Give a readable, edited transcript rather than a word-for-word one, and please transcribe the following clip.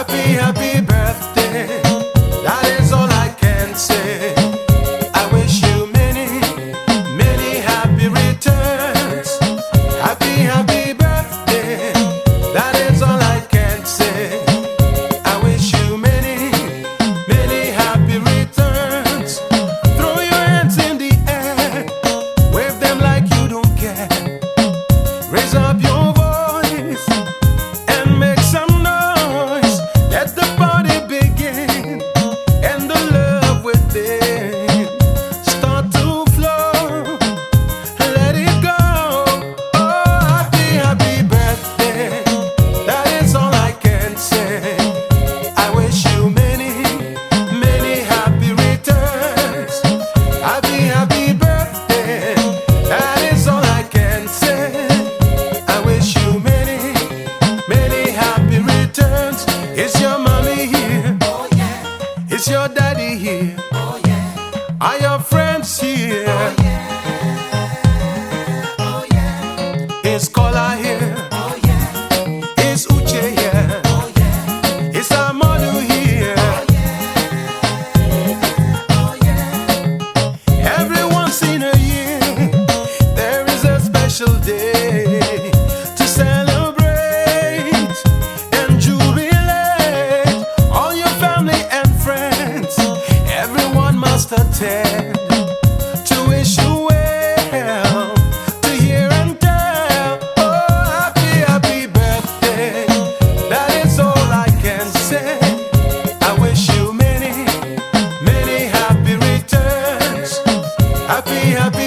Happy, happy birthday. That is all I can say. I wish you many, many happy returns. Happy, happy birthday. That is all I can say. I wish you many, many happy returns. Throw your hands in the air, wave them like you don't care. Raise up your voice and make some noise. Let the party begin and the love within start to flow. Let it go. Oh, happy, happy birthday. That is all I can say. I wish you many, many happy returns. Happy, happy birthday. That is all I can say. I wish you many, many happy returns. Is your mommy here? Oh yeah, Is your daddy here? oh yeah, Are your friends here? oh yeah, oh yeah, Is Kola here? oh yeah, Is Uche here? oh yeah, Is Amadu here? oh yeah. Every once in a year, there is a special day to celebrate and jubilate. All your family and friends, everyone must attend to wish you well, to hear and tell. Oh, happy, happy birthday. That is all I can say. I wish you many, many happy returns. Happy, happy